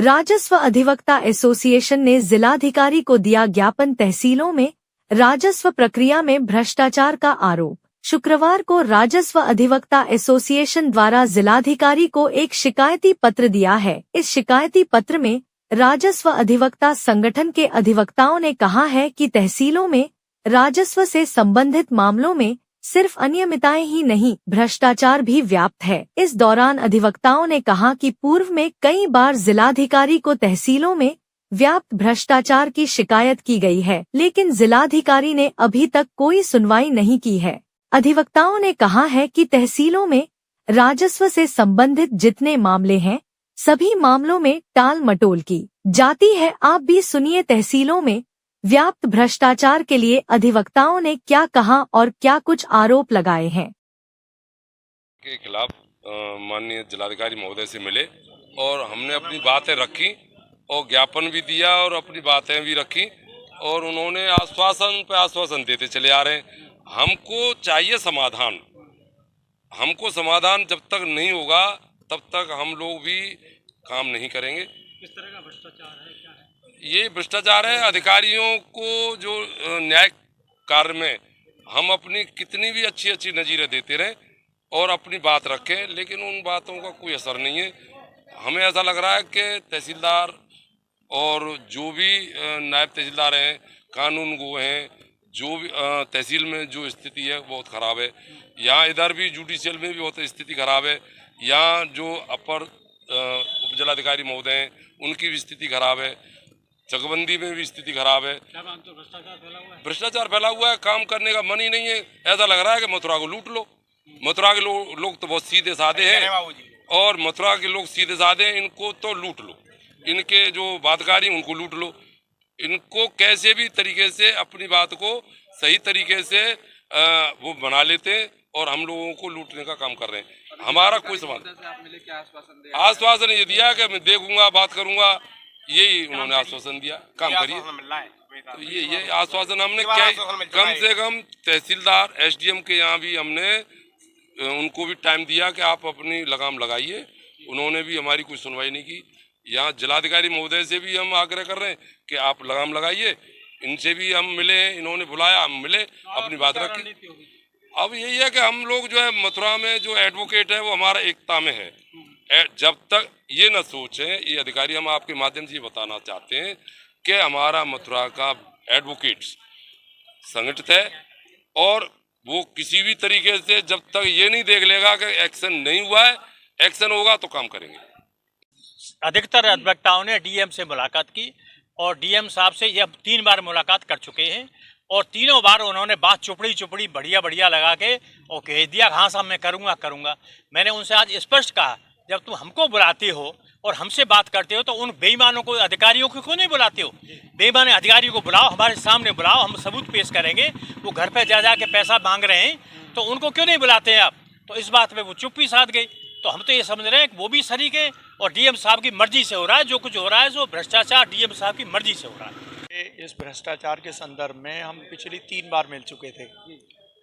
राजस्व अधिवक्ता एसोसिएशन ने जिलाधिकारी को दिया ज्ञापन। तहसीलों में राजस्व प्रक्रिया में भ्रष्टाचार का आरोप। शुक्रवार को राजस्व अधिवक्ता एसोसिएशन द्वारा जिलाधिकारी को एक शिकायती पत्र दिया है। इस शिकायती पत्र में राजस्व अधिवक्ता संगठन के अधिवक्ताओं ने कहा है कि तहसीलों में राजस्व से संबंधित मामलों में सिर्फ अनियमितताएं ही नहीं, भ्रष्टाचार भी व्याप्त है। इस दौरान अधिवक्ताओं ने कहा कि पूर्व में कई बार जिलाधिकारी को तहसीलों में व्याप्त भ्रष्टाचार की शिकायत की गई है, लेकिन जिलाधिकारी ने अभी तक कोई सुनवाई नहीं की है। अधिवक्ताओं ने कहा है कि तहसीलों में राजस्व से संबंधित जितने मामले हैं, सभी मामलों में टाल मटोल की जाती है। आप भी सुनिए तहसीलों में व्याप्त भ्रष्टाचार के लिए अधिवक्ताओं ने क्या कहा और क्या कुछ आरोप लगाए हैं। के खिलाफ माननीय जिलाधिकारी महोदय से मिले और हमने अपनी बातें रखी और ज्ञापन भी दिया और अपनी बातें भी रखी और उन्होंने आश्वासन पे आश्वासन देते चले आ रहे हैं। हमको चाहिए समाधान। हमको समाधान जब तक नहीं होगा तब तक हम लोग भी काम नहीं करेंगे। किस तरह का भ्रष्टाचार है, क्या है? ये भ्रष्टाचार है। अधिकारियों को जो न्याय कार्य में हम अपनी कितनी भी अच्छी नज़ीरें देते रहें और अपनी बात रखें, लेकिन उन बातों का कोई असर नहीं है। हमें ऐसा लग रहा है कि तहसीलदार और जो भी नायब तहसीलदार हैं, कानून गो हैं, जो भी तहसील में जो स्थिति है बहुत ख़राब है। यहाँ इधर भी जुडिशियल में भी बहुत स्थिति खराब है। यहाँ जो अपर उप जिलाधिकारी महोदय हैं उनकी भी स्थिति खराब है। चकबंदी में भी स्थिति खराब है। भ्रष्टाचार फैला हुआ है। काम करने का मन ही नहीं है। ऐसा लग रहा है कि मथुरा को लूट लो। मथुरा के लोग तो बहुत सीधे साधे हैं और मथुरा के लोग सीधे साधे हैं, इनको तो लूट लो। इनके जो बातकारी उनको लूट लो। इनको कैसे भी तरीके से अपनी बात को सही तरीके से वो बना लेते हैं और हम लोगों को लूटने का काम कर रहे हैं। हमारा कोई समाधान आश्वासन ये दिया कि मैं देखूंगा, बात करूंगा, यही उन्होंने आश्वासन दिया। काम करिए। तो ये आश्वासन हमने क्या, कम से कम तहसीलदार एसडीएम के यहाँ भी हमने उनको भी टाइम दिया कि आप अपनी लगाम लगाइए। उन्होंने भी हमारी कोई सुनवाई नहीं की। यहाँ जिलाधिकारी महोदय से भी हम आग्रह कर रहे हैं कि आप लगाम लगाइए। इनसे भी हम मिले, इन्होंने बुलाया, हम मिले, अपनी बात रखी। अब यही है कि हम लोग जो है मथुरा में जो एडवोकेट है वो हमारा एकता में है। जब तक ये न सोचें, ये अधिकारी हम आपके माध्यम से बताना चाहते हैं कि हमारा मथुरा का एडवोकेट्स संगठित है और वो किसी भी तरीके से जब तक ये नहीं देख लेगा कि एक्शन नहीं हुआ है, एक्शन होगा तो काम करेंगे। अधिकतर अधिवक्ताओं ने डीएम से मुलाकात की और डीएम साहब से यह 3 बार मुलाकात कर चुके हैं और तीनों बार उन्होंने बात चुपड़ी बढ़िया लगा के और कह दिया हाँ साहब मैं करूँगा। मैंने उनसे आज स्पष्ट कहा, जब तुम हमको बुलाते हो और हमसे बात करते हो तो उन बेईमानों को, अधिकारियों को क्यों नहीं बुलाते हो? बेईमान अधिकारियों को बुलाओ, हमारे सामने बुलाओ, हम सबूत पेश करेंगे। वो घर पे जा के पैसा मांग रहे हैं तो उनको क्यों नहीं बुलाते हैं आप? तो इस बात पे वो चुप्पी साध गई। तो हम तो ये समझ रहे हैं कि वो भी शरीक है और डीएम साहब की मर्जी से हो रहा है। जो कुछ हो रहा है जो भ्रष्टाचार डीएम साहब की मर्जी से हो रहा है। इस भ्रष्टाचार के संदर्भ में हम पिछली 3 बार मिल चुके थे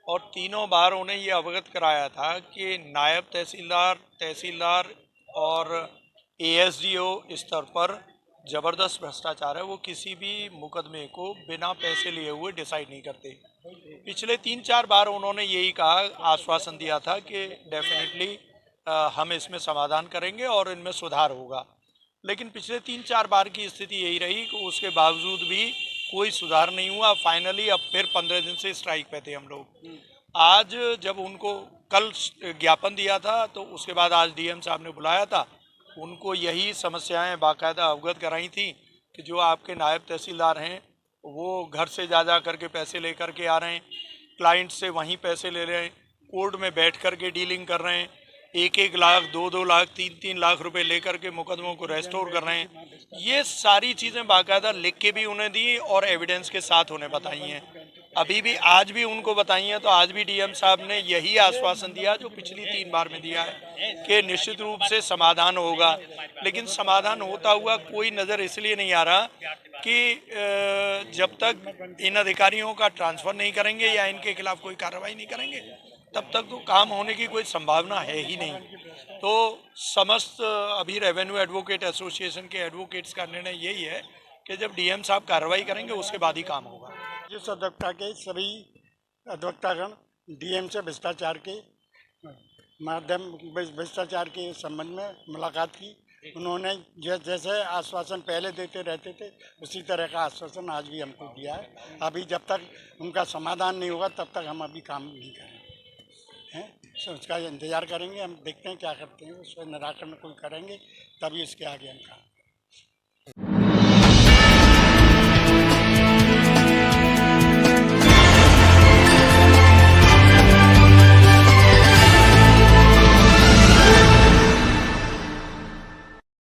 और तीनों बार उन्हें ये अवगत कराया था कि नायब तहसीलदार और एएसडीओ स्तर पर ज़बरदस्त भ्रष्टाचार है। वो किसी भी मुकदमे को बिना पैसे लिए हुए डिसाइड नहीं करते। पिछले 3-4 बार उन्होंने यही कहा, आश्वासन दिया था कि डेफिनेटली हम इसमें समाधान करेंगे और इनमें सुधार होगा। लेकिन पिछले 3-4 बार की स्थिति यही रही कि उसके बावजूद भी कोई सुधार नहीं हुआ। फाइनली अब फिर 15 दिन से स्ट्राइक पे थे हम लोग। आज जब उनको कल ज्ञापन दिया था तो उसके बाद आज डीएम साहब ने बुलाया था, उनको यही समस्याएं बाकायदा अवगत कराई थी कि जो आपके नायब तहसीलदार हैं वो घर से जा करके पैसे लेकर के आ रहे हैं, क्लाइंट से वहीं पैसे ले रहे हैं, कोर्ट में बैठ कर के डीलिंग कर रहे हैं, 1-1 लाख, 2-2 लाख, 3-3 लाख रुपए लेकर के मुकदमों को रेस्टोर कर रहे हैं। ये सारी चीज़ें बाकायदा लिख के भी उन्हें दी और एविडेंस के साथ उन्हें बताई हैं। अभी भी आज भी उनको बताई हैं। तो आज भी डीएम साहब ने यही आश्वासन दिया जो पिछली 3 बार में दिया है कि निश्चित रूप से समाधान होगा। लेकिन समाधान होता हुआ कोई नज़र इसलिए नहीं आ रहा कि जब तक इन अधिकारियों का ट्रांसफ़र नहीं करेंगे या इनके खिलाफ कोई कार्रवाई नहीं करेंगे तब तक तो काम होने की कोई संभावना है ही नहीं। तो समस्त अभी रेवेन्यू एडवोकेट एसोसिएशन के एडवोकेट्स का निर्णय यही है कि जब डीएम साहब कार्रवाई करेंगे उसके बाद ही काम होगा। जिस अधिवक्ता के सभी अधिवक्तागण डीएम से भ्रष्टाचार के माध्यम भ्रष्टाचार के संबंध में मुलाकात की। उन्होंने जैसे आश्वासन पहले देते रहते थे उसी तरह का आश्वासन आज भी हमको दिया है। अभी जब तक उनका समाधान नहीं होगा तब तक हम अभी काम नहीं करेंगे हैं, तो उसका इंतज़ार करेंगे। हम देखते हैं क्या करते हैं, उसका निराकरण कोई करेंगे तभी इसके आगे हम काम